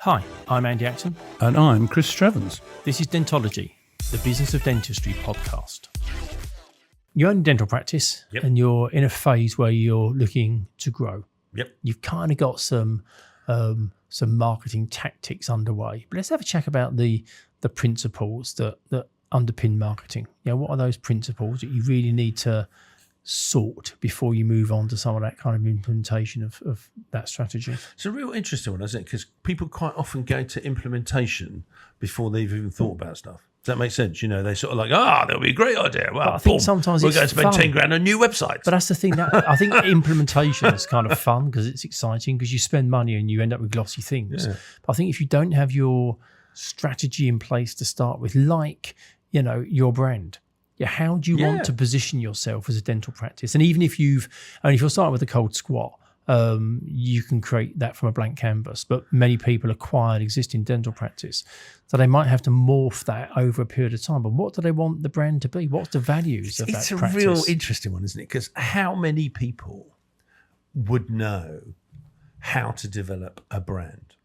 Hi, I'm Andy Acton. And I'm Chris Strevens. This is Dentology, the Business of Dentistry podcast. You own a dental practice and you're in a phase where you're looking to grow. Yep. You've kind of got some marketing tactics underway. But let's have a chat about the principles that underpin marketing. What are those principles that you really need to sort before you move on to some of that kind of implementation of that strategy? It's a real interesting one, isn't it? Because people quite often go to implementation before they've even thought about stuff. Does that make sense? They sort of like, that'll be a great idea. Well, I think sometimes we're going to spend 10 grand on new websites. But that's the thing. That I think implementation is kind of fun because it's exciting because you spend money and you end up with glossy things. Yeah. But I think if you don't have your strategy in place to start with, like, your brand, how do you want to position yourself as a dental practice? And even if you're starting with a cold squat, you can create that from a blank canvas. But many people acquire an existing dental practice, so they might have to morph that over a period of time. But what do they want the brand to be? What's the values of that practice? It's a real interesting one, isn't it? Because how many people would know how to develop a brand?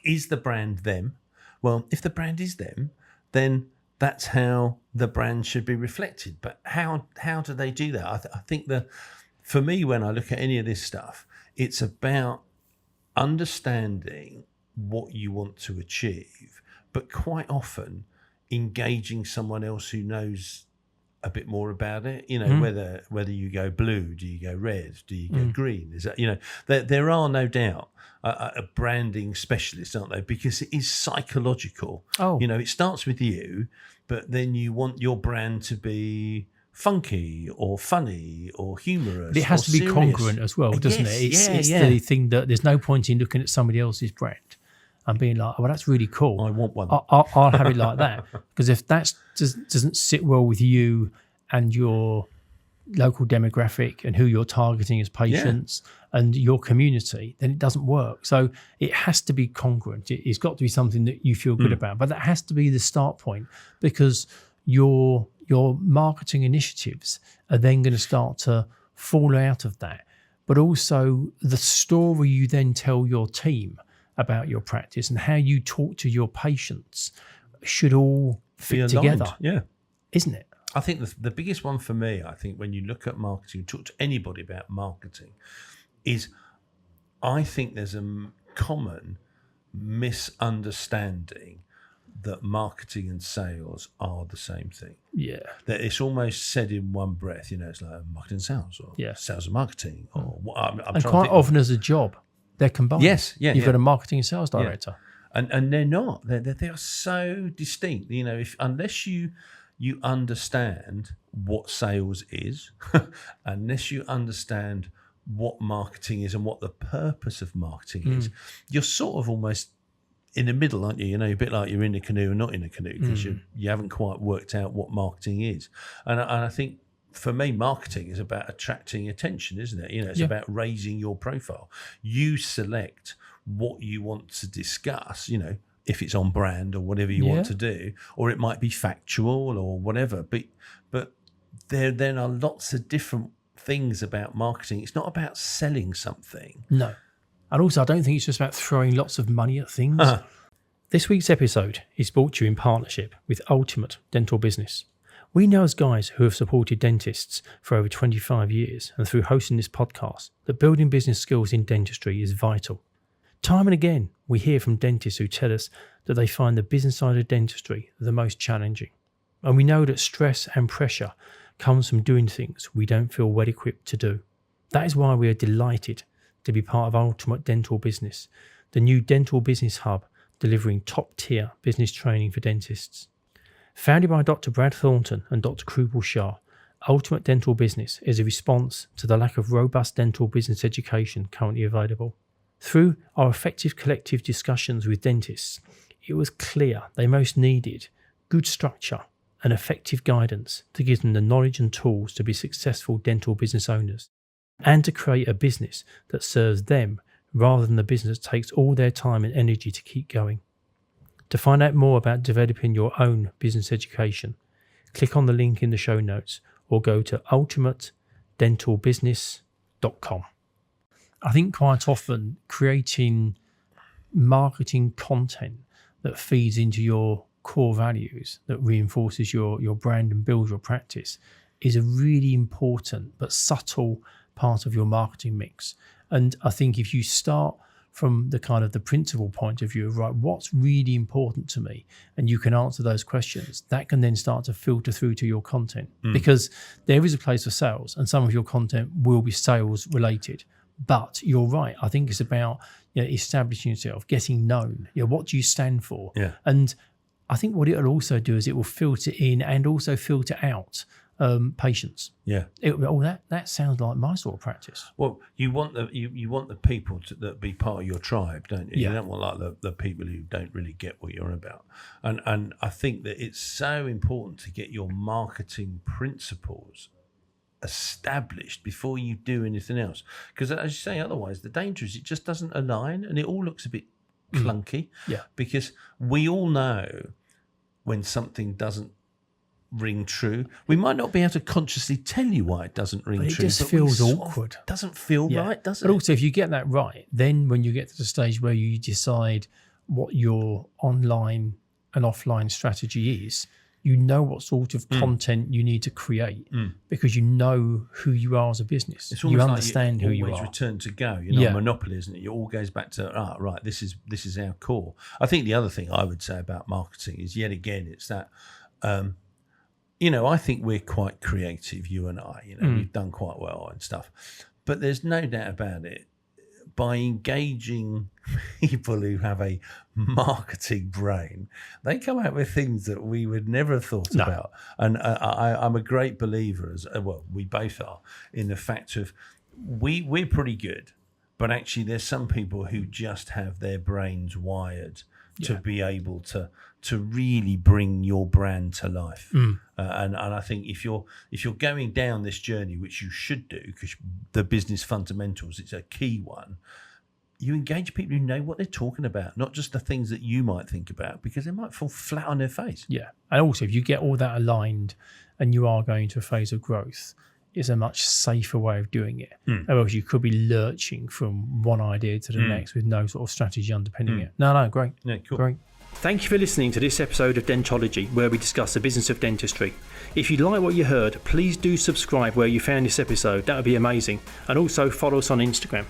Is the brand them? Well, if the brand is them, then that's how the brand should be reflected. But how do they do that? I think for me, when I look at any of this stuff, it's about understanding what you want to achieve, but quite often engaging someone else who knows a bit more about it. Whether you go blue, do you go red, do you go green? Is that there are no doubt a branding specialists, aren't they? Because it is psychological. It starts with you, but then you want your brand to be funky or funny or humorous. But it has to be serious. Congruent as well, doesn't it? It's the thing that there's no point in looking at somebody else's brand and being like, well, that's really cool. I want one. I'll have it like that. Because if that doesn't sit well with you and your local demographic and who you're targeting as patients and your community, then it doesn't work. So it has to be congruent. It's got to be something that you feel good about. But that has to be the start point, because your marketing initiatives are then going to start to fall out of that. But also the story you then tell your team about your practice and how you talk to your patients should all fit together. Yeah. Isn't it? I think the biggest one for me, I think when you look at marketing, talk to anybody about marketing, is I think there's a common misunderstanding that marketing and sales are the same thing. Yeah. That it's almost said in one breath, it's like marketing and sales or sales and marketing. Or and quite often as a job, they're combined. Yes, You've got a marketing and sales director. Yeah. And they're not. They are so distinct. Unless you understand what sales is, unless you understand what marketing is and what the purpose of marketing is, you're sort of almost in the middle, aren't you? A bit like you're in a canoe and not in a canoe, because you haven't quite worked out what marketing is. And I think for me, marketing is about attracting attention, isn't it? It's about raising your profile. You select what you want to discuss, if it's on brand or whatever you want to do, or it might be factual or whatever. But there are lots of different things about marketing. It's not about selling something. No. And also, I don't think it's just about throwing lots of money at things. This week's episode is brought to you in partnership with Ultimate Dental Business. We know as guys who have supported dentists for over 25 years and through hosting this podcast that building business skills in dentistry is vital. Time and again, we hear from dentists who tell us that they find the business side of dentistry the most challenging. And we know that stress and pressure comes from doing things we don't feel well equipped to do. That is why we are delighted to be part of Ultimate Dental Business, the new dental business hub delivering top-tier business training for dentists. Founded by Dr. Brad Thornton and Dr. Krupal Shah, Ultimate Dental Business is a response to the lack of robust dental business education currently available. Through our effective collective discussions with dentists, it was clear they most needed good structure and effective guidance to give them the knowledge and tools to be successful dental business owners, and to create a business that serves them rather than the business that takes all their time and energy to keep going. To find out more about developing your own business education, click on the link in the show notes or go to ultimatedentalbusiness.com. I think quite often creating marketing content that feeds into your core values, that reinforces your brand and builds your practice, is a really important but subtle part of your marketing mix. And I think if you start from the kind of the principal point of view of, right, what's really important to me, and you can answer those questions, that can then start to filter through to your content, because there is a place for sales and some of your content will be sales related. But you're right, I think it's about establishing yourself, getting known. What do you stand for? Yeah. And I think what it'll also do is it will filter in and also filter out patients. Yeah. That sounds like my sort of practice. Well, you want the people that be part of your tribe, don't you? Yeah. You don't want like the people who don't really get what you're on about. And I think that it's so important to get your marketing principles established before you do anything else. Because as you say, otherwise the danger is it just doesn't align and it all looks a bit clunky. Yeah. Because we all know when something doesn't ring true. We might not be able to consciously tell you why it doesn't ring But true. it just feels awkward. Doesn't feel right, does it? But also, if you get that right, then when you get to the stage where you decide what your online and offline strategy is, you know what sort of content you need to create because you know who you are as a business. It's you almost understand like who you always are. return to go. Yeah. Monopoly, isn't it? It all goes back to right. This is our core. I think the other thing I would say about marketing is yet again it's that. I think we're quite creative, you and I. We've done quite well and stuff. But there's no doubt about it, by engaging people who have a marketing brain, they come out with things that we would never have thought about. And I'm a great believer, we both are, in the fact of we're pretty good, but actually there's some people who just have their brains wired to be able to really bring your brand to life. And I think if you're going down this journey, which you should do, because the business fundamentals, it's a key one, you engage people who know what they're talking about, not just the things that you might think about, because they might fall flat on their face. Yeah. And also, if you get all that aligned and you are going to a phase of growth, it's a much safer way of doing it. Otherwise, you could be lurching from one idea to the next with no sort of strategy underpinning it. No, great. Yeah, cool. Great. Thank you for listening to this episode of Dentology, where we discuss the business of dentistry. If you like what you heard, please do subscribe where you found this episode. That would be amazing. And also follow us on Instagram.